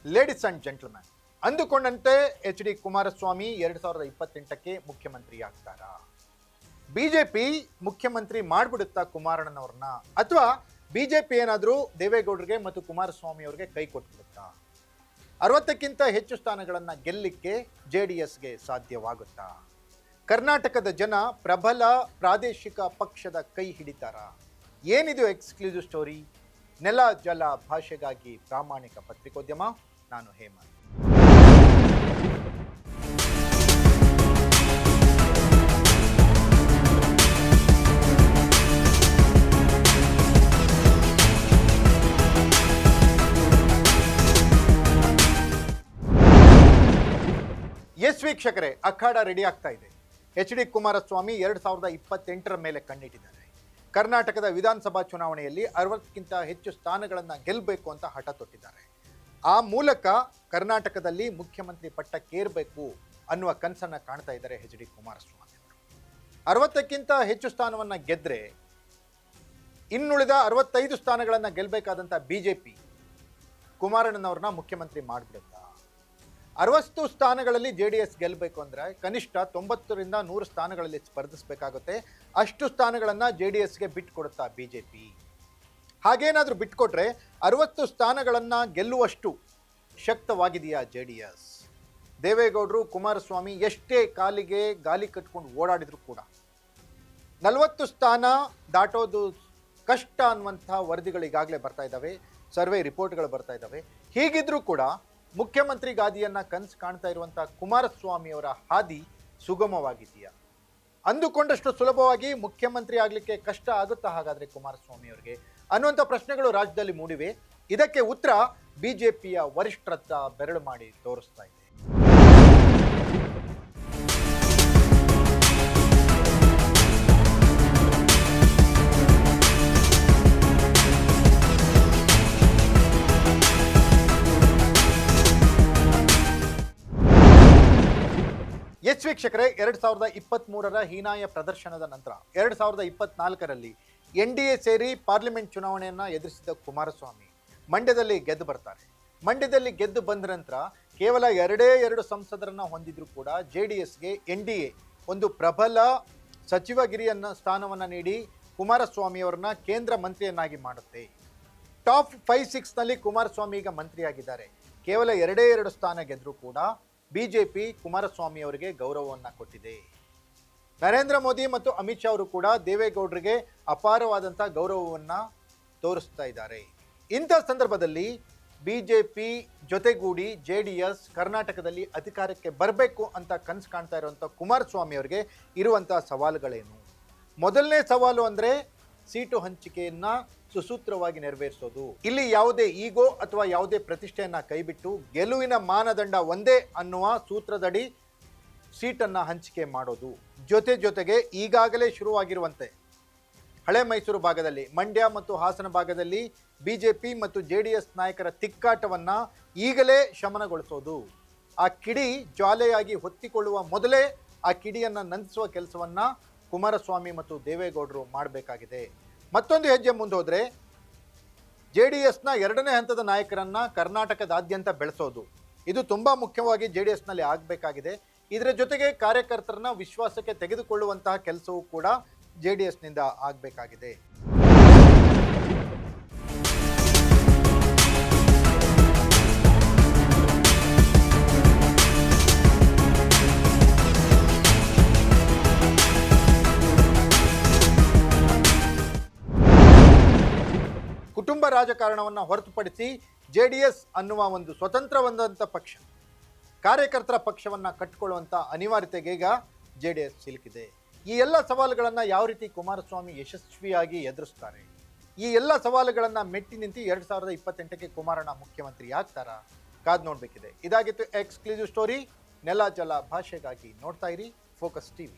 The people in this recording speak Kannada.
ಲೇಡೀಸ್ ಅಂಡ್ ಜೆಂಟಲ್ಮ್ಯಾನ್, ಅಂದುಕೊಂಡಂತೆ ಎಚ್ ಡಿ ಕುಮಾರಸ್ವಾಮಿ 2028ಕ್ಕೆ ಮುಖ್ಯಮಂತ್ರಿ ಆಗ್ತಾರಾ? ಬಿಜೆಪಿ ಮುಖ್ಯಮಂತ್ರಿ ಮಾಡ್ಬಿಡುತ್ತಾ ಕುಮಾರಣ್ಣನವ್ರನ್ನ, ಅಥವಾ ಬಿಜೆಪಿ ಏನಾದರೂ ದೇವೇಗೌಡರಿಗೆ ಮತ್ತು ಕುಮಾರಸ್ವಾಮಿ ಅವರಿಗೆ ಕೈ ಕೊಟ್ಬಿಡುತ್ತಾ? 60ಕ್ಕಿಂತ ಹೆಚ್ಚು ಸ್ಥಾನಗಳನ್ನು ಗೆಲ್ಲಲಿಕ್ಕೆ JDSಗೆ ಸಾಧ್ಯವಾಗುತ್ತಾ? ಕರ್ನಾಟಕದ ಜನ ಪ್ರಬಲ ಪ್ರಾದೇಶಿಕ ಪಕ್ಷದ ಕೈ ಹಿಡಿತಾರಾ? ಏನಿದು ಎಕ್ಸ್ಕ್ಲೂಸಿವ್ ಸ್ಟೋರಿ? ನೆಲ ಜಲ ಭಾಷೆಗಾಗಿ ಪ್ರಾಮಾಣಿಕ ಪತ್ರಿಕೋದ್ಯಮ. ನಾನು ಹೇಮಂತ್. ಎಸ್ ವೀಕ್ಷಕರೇ, ಅಖಾಡ ರೆಡಿ ಆಗ್ತಾ ಇದೆ. ಎಚ್ ಡಿ ಕುಮಾರಸ್ವಾಮಿ 2028ರ ಮೇಲೆ ಕಣ್ಣಿಟ್ಟಿದ್ದಾರೆ. ಕರ್ನಾಟಕದ ವಿಧಾನಸಭಾ ಚುನಾವಣೆಯಲ್ಲಿ 60ಕ್ಕಿಂತ ಹೆಚ್ಚು ಸ್ಥಾನಗಳನ್ನು ಗೆಲ್ಲಬೇಕು ಅಂತ ಹಠ ತೊಟ್ಟಿದ್ದಾರೆ. ಆ ಮೂಲಕ ಕರ್ನಾಟಕದಲ್ಲಿ ಮುಖ್ಯಮಂತ್ರಿ ಪಟ್ಟಕ್ಕೇರಬೇಕು ಅನ್ನುವ ಕನಸನ್ನು ಕಾಣ್ತಾ ಇದ್ದಾರೆ ಎಚ್ ಡಿ ಕುಮಾರಸ್ವಾಮಿ ಅವರು. 60ಕ್ಕಿಂತ ಹೆಚ್ಚು ಸ್ಥಾನವನ್ನು ಗೆದ್ದರೆ ಇನ್ನುಳಿದ 65 ಸ್ಥಾನಗಳನ್ನು ಗೆಲ್ಲಬೇಕಾದಂಥ ಬಿಜೆಪಿ ಕುಮಾರಣ್ಣನವ್ರನ್ನ ಮುಖ್ಯಮಂತ್ರಿ ಮಾಡಿಬಿಡುತ್ತಾ? 60 ಸ್ಥಾನಗಳಲ್ಲಿ JDS ಗೆಲ್ಲಬೇಕು ಅಂದರೆ ಕನಿಷ್ಠ 90ರಿಂದ 100 ಸ್ಥಾನಗಳಲ್ಲಿ ಸ್ಪರ್ಧಿಸಬೇಕಾಗುತ್ತೆ. ಅಷ್ಟು ಸ್ಥಾನಗಳನ್ನು JDSಗೆ ಬಿಟ್ಟುಕೊಡುತ್ತಾ ಬಿಜೆಪಿ? ಹಾಗೇನಾದರೂ ಬಿಟ್ಟುಕೊಟ್ರೆ 60 ಸ್ಥಾನಗಳನ್ನು ಗೆಲ್ಲುವಷ್ಟು ಶಕ್ತವಾಗಿದೆಯಾ JDS? ದೇವೇಗೌಡರು ಕುಮಾರಸ್ವಾಮಿ ಎಷ್ಟೇ ಕಾಲಿಗೆ ಗಾಲಿ ಕಟ್ಕೊಂಡು ಓಡಾಡಿದ್ರು ಕೂಡ 40 ಸ್ಥಾನ ದಾಟೋದು ಕಷ್ಟ ಅನ್ನುವಂಥ ವರದಿಗಳು ಈಗಾಗಲೇ ಬರ್ತಾ ಇದ್ದಾವೆ, ಸರ್ವೆ ರಿಪೋರ್ಟ್ಗಳು ಬರ್ತಾ ಇದ್ದಾವೆ. ಹೀಗಿದ್ರೂ ಕೂಡ ಮುಖ್ಯಮಂತ್ರಿ ಗಾದಿಯನ್ನು ಕನಸು ಕಾಣ್ತಾ ಇರುವಂಥ ಕುಮಾರಸ್ವಾಮಿಯವರ ಹಾದಿ ಸುಗಮವಾಗಿದೆಯಾ? ಅಂದುಕೊಂಡಷ್ಟು ಸುಲಭವಾಗಿ ಮುಖ್ಯಮಂತ್ರಿ ಆಗಲಿಕ್ಕೆ ಕಷ್ಟ ಆಗುತ್ತಾ ಹಾಗಾದರೆ ಕುಮಾರಸ್ವಾಮಿ ಅವರಿಗೆ ಅನ್ನುವಂಥ ಪ್ರಶ್ನೆಗಳು ರಾಜ್ಯದಲ್ಲಿ ಮೂಡಿವೆ. ಇದಕ್ಕೆ ಉತ್ತರ ಬಿಜೆಪಿಯ ವರಿಷ್ಠರತ್ತ ಬೆರಳು ಮಾಡಿ ತೋರಿಸ್ತಾ ಇದೆ. ಎಸ್ ವೀಕ್ಷಕರೇ, 2023ರ ಹೀನಾಯ ಪ್ರದರ್ಶನದ ನಂತರ 2024ರಲ್ಲಿ NDA ಸೇರಿ ಪಾರ್ಲಿಮೆಂಟ್ ಚುನಾವಣೆಯನ್ನು ಎದುರಿಸಿದ ಕುಮಾರಸ್ವಾಮಿ ಮಂಡ್ಯದಲ್ಲಿ ಗೆದ್ದು ಬರ್ತಾರೆ. ಮಂಡ್ಯದಲ್ಲಿ ಗೆದ್ದು ಬಂದ ನಂತರ ಕೇವಲ 2 ಸಂಸದರನ್ನು ಹೊಂದಿದ್ರು ಕೂಡ JDSಗೆ NDA ಒಂದು ಪ್ರಬಲ ಸಚಿವಗಿರಿಯನ್ನ ಸ್ಥಾನವನ್ನು ನೀಡಿ ಕುಮಾರಸ್ವಾಮಿಯವರನ್ನ ಕೇಂದ್ರ ಮಂತ್ರಿಯನ್ನಾಗಿ ಮಾಡುತ್ತೆ. ಟಾಪ್ 5-6ನಲ್ಲಿ ಕುಮಾರಸ್ವಾಮಿ ಈಗ ಮಂತ್ರಿಯಾಗಿದ್ದಾರೆ. ಕೇವಲ 2 ಸ್ಥಾನ ಗೆದ್ದರೂ ಕೂಡ ಬಿಜೆಪಿ ಕುಮಾರಸ್ವಾಮಿ ಅವರಿಗೆ ಗೌರವವನ್ನು ಕೊಟ್ಟಿದೆ. ನರೇಂದ್ರ ಮೋದಿ ಮತ್ತು ಅಮಿತ್ ಶಾ ಅವರು ಕೂಡ ದೇವೇಗೌಡರಿಗೆ ಅಪಾರವಾದಂಥ ಗೌರವವನ್ನು ತೋರಿಸ್ತಾ ಇದ್ದಾರೆ. ಇಂಥ ಸಂದರ್ಭದಲ್ಲಿ ಬಿಜೆಪಿ ಜೊತೆಗೂಡಿ JDS ಕರ್ನಾಟಕದಲ್ಲಿ ಅಧಿಕಾರಕ್ಕೆ ಬರಬೇಕು ಅಂತ ಕನಸು ಕಾಣ್ತಾ ಇರುವಂಥ ಕುಮಾರಸ್ವಾಮಿ ಅವರಿಗೆ ಇರುವಂಥ ಸವಾಲುಗಳೇನು? ಮೊದಲನೇ ಸವಾಲು ಅಂದರೆ ಸೀಟು ಹಂಚಿಕೆಯನ್ನು ಸುಸೂತ್ರವಾಗಿ ನೆರವೇರಿಸೋದು. ಇಲ್ಲಿ ಯಾವುದೇ ಈಗೋ ಅಥವಾ ಯಾವುದೇ ಪ್ರತಿಷ್ಠೆಯನ್ನು ಕೈಬಿಟ್ಟು ಗೆಲುವಿನ ಮಾನದಂಡ ಒಂದೇ ಅನ್ನುವ ಸೂತ್ರದಡಿ ಸೀಟನ್ನು ಹಂಚಿಕೆ ಮಾಡೋದು. ಜೊತೆಗೆ ಈಗಾಗಲೇ ಶುರುವಾಗಿರುವಂತೆ ಹಳೆ ಮೈಸೂರು ಭಾಗದಲ್ಲಿ, ಮಂಡ್ಯ ಮತ್ತು ಹಾಸನ ಭಾಗದಲ್ಲಿ ಬಿಜೆಪಿ ಮತ್ತು JDS ನಾಯಕರ ತಿಕ್ಕಾಟವನ್ನು ಈಗಲೇ ಶಮನಗೊಳಿಸೋದು. ಆ ಕಿಡಿ ಜ್ವಾಲೆಯಾಗಿ ಹೊತ್ತಿಕೊಳ್ಳುವ ಮೊದಲೇ ಆ ಕಿಡಿಯನ್ನು ನಂದಿಸುವ ಕೆಲಸವನ್ನು ಕುಮಾರಸ್ವಾಮಿ ಮತ್ತು ದೇವೇಗೌಡರು ಮಾಡಬೇಕಾಗಿದೆ. ಮತ್ತೊಂದು ಹೆಜ್ಜೆ ಮುಂದೆ ಹೋದರೆ JDSನ 2ನೇ ಹಂತದ ನಾಯಕರನ್ನು ಕರ್ನಾಟಕದಾದ್ಯಂತ ಬೆಳೆಸೋದು. ಇದು ತುಂಬ ಮುಖ್ಯವಾಗಿ JDSನಲ್ಲಿ ಆಗಬೇಕಾಗಿದೆ. ಇದರ ಜೊತೆಗೆ ಕಾರ್ಯಕರ್ತರನ್ನ ವಿಶ್ವಾಸಕ್ಕೆ ತೆಗೆದುಕೊಳ್ಳುವಂತಹ ಕೆಲಸವೂ ಕೂಡ JDSನಿಂದ ಆಗಬೇಕಾಗಿದೆ. ಕುಟುಂಬ ರಾಜಕಾರಣವನ್ನು ಹೊರತುಪಡಿಸಿ JDS ಅನ್ನುವ ಒಂದು ಸ್ವತಂತ್ರವಾದಂಥ ಪಕ್ಷ, ಕಾರ್ಯಕರ್ತರ ಪಕ್ಷವನ್ನು ಕಟ್ಟಿಕೊಳ್ಳುವಂಥ ಅನಿವಾರ್ಯತೆಗೆ ಈಗ JDS ಸಿಲುಕಿದೆ. ಈ ಎಲ್ಲ ಸವಾಲುಗಳನ್ನು ಯಾವ ರೀತಿ ಕುಮಾರಸ್ವಾಮಿ ಯಶಸ್ವಿಯಾಗಿ ಎದುರಿಸ್ತಾರೆ? ಈ ಎಲ್ಲ ಸವಾಲುಗಳನ್ನು ಮೆಟ್ಟಿ ನಿಂತು 2028ಕ್ಕೆ ಕುಮಾರಣ್ಣ ಮುಖ್ಯಮಂತ್ರಿ ಆಗ್ತಾರಾ? ಕಾದು ನೋಡಬೇಕಿದೆ. ಇದಾಗಿತ್ತು ಎಕ್ಸ್ಕ್ಲೂಸಿವ್ ಸ್ಟೋರಿ. ನೆಲ ಜಲ ಭಾಷೆಗಾಗಿ ನೋಡ್ತಾ ಇರಿ ಫೋಕಸ್ TV.